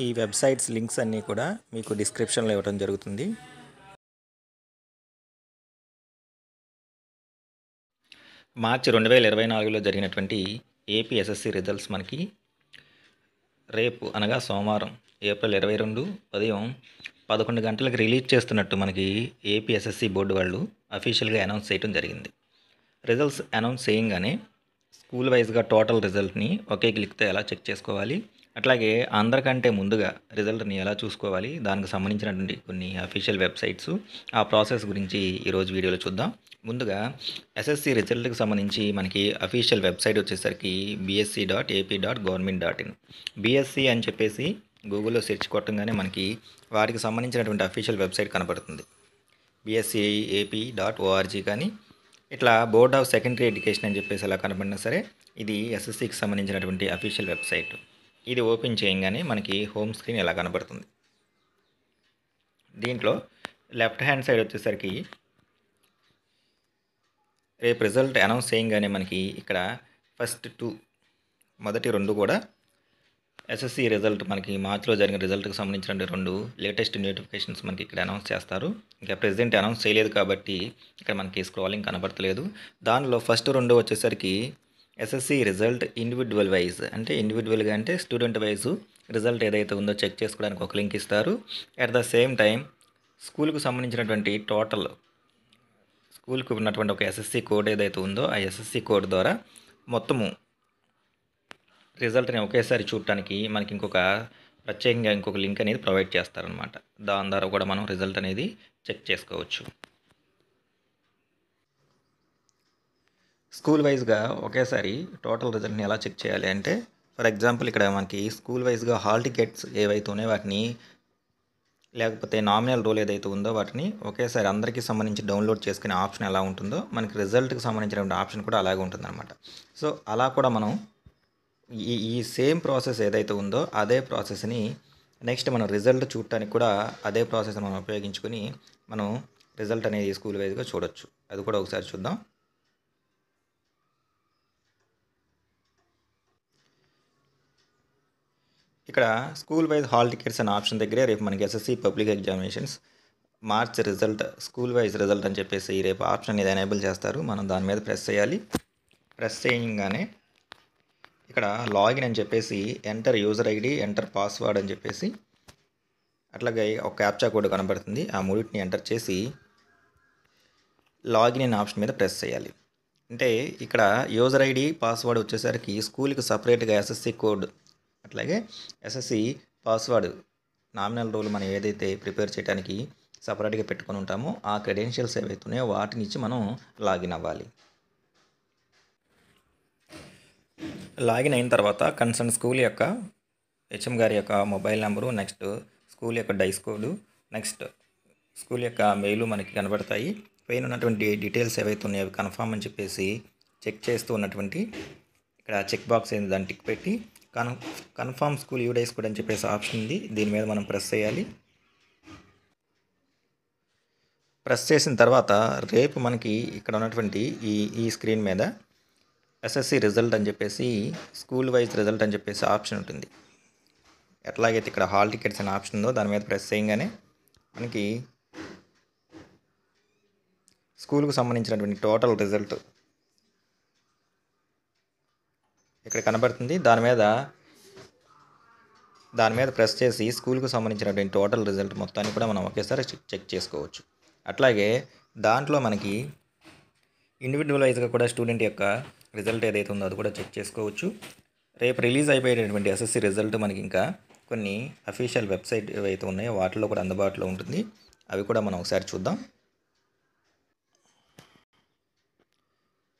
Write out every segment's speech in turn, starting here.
ఈ websites links అన్నీ కూడా మీకు డిస్క్రిప్షన్లో ఇవ్వడం జరుగుతుంది. మార్చి 2024లో జరిగినటువంటి ఏపీ ఎస్ఎస్సి రిజల్ట్స్ మనకి రేపు అనగా సోమవారం ఏప్రిల్ 22 ఉదయం 11 గంటలకు రిలీజ్ చేస్తున్నట్టు మనకి ఏపీ ఎస్ఎస్సి బోర్డు వాళ్ళు అఫీషియల్గా అనౌన్స్ చేయడం జరిగింది. రిజల్ట్స్ అనౌన్స్ చేయగానే స్కూల్ వైజ్గా టోటల్ రిజల్ట్ని ఒకే క్లిక్తో ఎలా చెక్ చేసుకోవాలి, అట్లాగే అందరికంటే ముందుగా రిజల్ట్ని ఎలా చూసుకోవాలి, దానికి సంబంధించినటువంటి కొన్ని అఫీషియల్ వెబ్సైట్స్, ఆ ప్రాసెస్ గురించి ఈరోజు వీడియోలో చూద్దాం. ముందుగా ఎస్ఎస్సి రిజల్ట్కి సంబంధించి మనకి అఫీషియల్ వెబ్సైట్ వచ్చేసరికి bsc.ap.government.in. బీఎస్సీ అని చెప్పేసి గూగుల్లో సెర్చ్ కొట్టంగానే మనకి వాటికి సంబంధించినటువంటి అఫీషియల్ వెబ్సైట్ కనపడుతుంది. bscap.org కానీ ఇట్లా బోర్డ్ ఆఫ్ సెకండరీ ఎడ్యుకేషన్ అని చెప్పేసి ఎలా కనబడినా సరే ఇది ఎస్ఎస్సికి సంబంధించినటువంటి అఫీషియల్ వెబ్సైట్. ఇది ఓపెన్ చేయగానే మనకి హోమ్ స్క్రీన్ ఎలా కనబడుతుంది. దీంట్లో లెఫ్ట్ హ్యాండ్ సైడ్ వచ్చేసరికి రేపు రిజల్ట్ అనౌన్స్ చేయగానే మనకి ఇక్కడ మొదటి రెండు కూడా ఎస్ఎస్సి రిజల్ట్ మనకి మార్చిలో జరిగిన రిజల్ట్కి సంబంధించిన రెండు లేటెస్ట్ నోటిఫికేషన్స్ మనకి ఇక్కడ అనౌన్స్ చేస్తారు. ఇంకా ప్రెజెంట్ అనౌన్స్ చేయలేదు కాబట్టి ఇక్కడ మనకి స్క్రోలింగ్ కనబడతలేదు. దానిలో ఫస్ట్ రెండు వచ్చేసరికి ఎస్ఎస్సి రిజల్ట్ ఇండివిజువల్ వైజ్, అంటే ఇండివిజువల్గా అంటే స్టూడెంట్ వైజ్ రిజల్ట్ ఏదైతే ఉందో చెక్ చేసుకోవడానికి ఒక లింక్ ఇస్తారు. అట్ ద సేమ్ టైం స్కూల్కి సంబంధించినటువంటి టోటల్ స్కూల్కి ఉన్నటువంటి ఒక ఎస్ఎస్సి కోడ్ ఏదైతే ఉందో ఆ ఎస్ఎస్సి కోడ్ ద్వారా మొత్తము రిజల్ట్ని ఒకేసారి చూడటానికి మనకి ప్రత్యేకంగా ఇంకొక లింక్ అనేది ప్రొవైడ్ చేస్తారనమాట. దాని ద్వారా కూడా మనం రిజల్ట్ అనేది చెక్ చేసుకోవచ్చు. స్కూల్ వైజ్గా ఒకేసారి టోటల్ రిజల్ట్ని ఎలా చెక్ చేయాలి అంటే, ఫర్ ఎగ్జాంపుల్ ఇక్కడ మనకి స్కూల్ వైజ్గా హాల్ టికెట్స్ ఏవైతే ఉన్నాయో వాటిని, లేకపోతే నామినల్ రోల్ ఏదైతే ఉందో వాటిని ఒకేసారి అందరికీ సంబంధించి డౌన్లోడ్ చేసుకునే ఆప్షన్ ఎలా ఉంటుందో మనకి రిజల్ట్కి సంబంధించిన ఆప్షన్ కూడా అలాగే ఉంటుందన్నమాట. సో అలా కూడా మనం ఈ సేమ్ ప్రాసెస్ ఏదైతే ఉందో అదే ప్రాసెస్ని నెక్స్ట్ మనం రిజల్ట్ చూడటానికి కూడా అదే ప్రాసెస్ మనం ఉపయోగించుకొని మనం రిజల్ట్ అనేది స్కూల్ వైజ్గా చూడొచ్చు. అది కూడా ఒకసారి చూద్దాం. ఇక్కడ స్కూల్ వైజ్ హాల్ టికెట్స్ అనే ఆప్షన్ దగ్గరే రేపు మనకి SSC public examinations March result school wise result అని చెప్పేసి రేపు ఆప్షన్ అనేది ఎనేబుల్ చేస్తారు. మనం దాని మీద ప్రెస్ చేయాలి. ప్రెస్ చేయగానే ఇక్కడ లాగిన్ అని చెప్పేసి enter user ID, enter password అని చెప్పేసి అట్లాగే ఒక క్యాప్చా కోడ్ కనబడుతుంది. ఆ మూడింటిని ఎంటర్ చేసి లాగిన్ అనే ఆప్షన్ మీద ప్రెస్ చేయాలి. అంటే ఇక్కడ యూజర్ ఐడి, పాస్వర్డ్ వచ్చేసరికి స్కూల్కి సపరేట్గా ఎస్ఎస్సి కోడ్, అట్లాగే ఎస్ఎస్సి పాస్వర్డ్, నామినల్ రోల్ మనం ఏదైతే ప్రిపేర్ చేయడానికి సపరేట్గా పెట్టుకొని ఉంటామో ఆ క్రెడెన్షియల్స్ ఏవైతే ఉన్నాయో వాటిని ఇచ్చి మనం లాగిన్ అవ్వాలి. లాగిన్ అయిన తర్వాత కన్సర్న్ స్కూల్ యొక్క హెచ్ఎం గారి యొక్క మొబైల్ నెంబరు, నెక్స్ట్ స్కూల్ యొక్క డైస్ కోడ్, నెక్స్ట్ స్కూల్ యొక్క మెయిల్ మనకి కనబడతాయి. పైన ఉన్నటువంటి డీటెయిల్స్ ఏవైతే ఉన్నాయో అవి కన్ఫర్మ్ అని చెప్పేసి చెక్ చేస్తూ ఉన్నటువంటి ఇక్కడ చెక్ బాక్స్ ఏంది దాన్ని టిక్ పెట్టి confirm school you DISE code అని చెప్పేసి ఆప్షన్ ఉంది. దీని మీద మనం ప్రెస్ చేయాలి. ప్రెస్ చేసిన తర్వాత రేపు మనకి ఇక్కడ ఉన్నటువంటి ఈ స్క్రీన్ మీద ఎస్ఎస్సి రిజల్ట్ అని చెప్పేసి స్కూల్ వైజ్ రిజల్ట్ అని చెప్పేసి ఆప్షన్ ఉంటుంది. ఎట్లాగైతే ఇక్కడ హాల్ టికెట్స్ అనే ఆప్షన్ ఉందో దాని మీద ప్రెస్ చేయగానే మనకి స్కూల్కి సంబంధించినటువంటి టోటల్ రిజల్ట్ ఇక్కడ కనబడుతుంది. దాని మీద ప్రెస్ చేసి స్కూల్కి సంబంధించినటువంటి టోటల్ రిజల్ట్ మొత్తాన్ని కూడా మనం ఒకేసారి చెక్ చేసుకోవచ్చు. అట్లాగే దాంట్లో మనకి ఇండివిజువల్ వైజ్గా కూడా స్టూడెంట్ యొక్క రిజల్ట్ ఏదైతే ఉందో అది కూడా చెక్ చేసుకోవచ్చు. రేపు రిలీజ్ అయిపోయేటటువంటి ఎస్ఎస్సి రిజల్ట్ మనకి ఇంకా కొన్ని అఫీషియల్ వెబ్సైట్ ఏవైతే ఉన్నాయో వాటిలో కూడా అందుబాటులో ఉంటుంది. అవి కూడా మనం ఒకసారి చూద్దాం.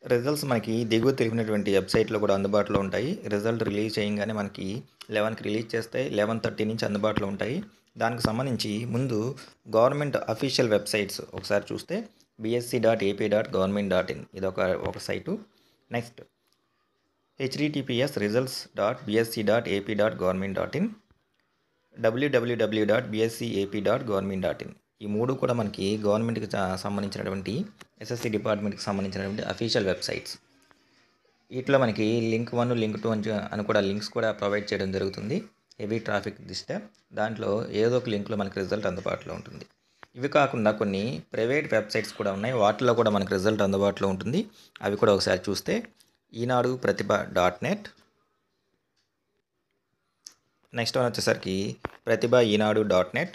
రిజల్ట్స్ మనకి దిగువ తెలిపినటువంటి వెబ్సైట్లో కూడా అందుబాటులో ఉంటాయి. రిజల్ట్ రిలీజ్ చేయగానే మనకి 11కి రిలీజ్ చేస్తే 11:30 నుంచి అందుబాటులో ఉంటాయి. దానికి సంబంధించి ముందు గవర్నమెంట్ అఫీషియల్ వెబ్సైట్స్ ఒకసారి చూస్తే bsc.ap.government.in ఇది ఒక site. Next https results.bsc.ap.government.in, www.bscap.government.in. ఈ మూడు కూడా మనకి గవర్నమెంట్కి సంబంధించినటువంటి ఎస్ఎస్సి డిపార్ట్మెంట్కి సంబంధించినటువంటి అఫీషియల్ వెబ్సైట్స్. వీటిలో మనకి లింక్ 1, లింక్ 2 అని కూడా లింక్స్ కూడా ప్రొవైడ్ చేయడం జరుగుతుంది. హెవీ ట్రాఫిక్ దిస్తే దాంట్లో ఏదో ఒక లింక్లో మనకి రిజల్ట్ అందుబాటులో ఉంటుంది. ఇవి కాకుండా కొన్ని ప్రైవేట్ వెబ్సైట్స్ కూడా ఉన్నాయి. వాటిలో కూడా మనకి రిజల్ట్ అందుబాటులో ఉంటుంది. అవి కూడా ఒకసారి చూస్తే ఈనాడు ప్రతిభ .net, నెక్స్ట్ వన్ వచ్చేసరికి ప్రతిభ ఈనాడు .net,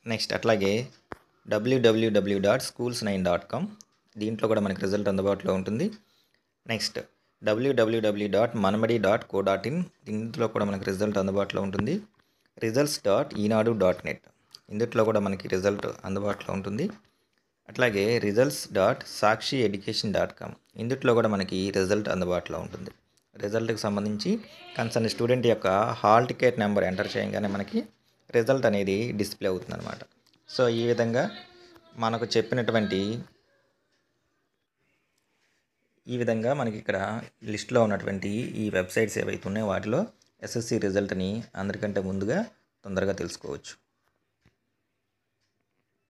నెక్స్ట్ అట్లాగే www.schools9.com, దీంట్లో కూడా మనకి రిజల్ట్ అందుబాటులో ఉంటుంది. నెక్స్ట్ www.manmadi.co.in, దీంట్లో కూడా మనకి రిజల్ట్ అందుబాటులో ఉంటుంది. results.enadu.net, ఇందులో కూడా మనకి రిజల్ట్ అందుబాటులో ఉంటుంది. అట్లాగే results.sakshieducation.com, ఇందులో కూడా మనకి రిజల్ట్ అందుబాటులో ఉంటుంది. రిజల్ట్కి సంబంధించి కన్సర్న్ స్టూడెంట్ యొక్క హాల్ టికెట్ నెంబర్ ఎంటర్ చేయగానే మనకి రిజల్ట్ అనేది డిస్ప్లే అవుతుంది అనమాట. సో ఈ విధంగా మనకు చెప్పినటువంటి మనకి ఇక్కడ లిస్ట్లో ఉన్నటువంటి ఈ వెబ్సైట్స్ ఏవైతే ఉన్నాయో వాటిలో ఎస్ఎస్సి రిజల్ట్ని అందరికంటే ముందుగా తొందరగా తెలుసుకోవచ్చు.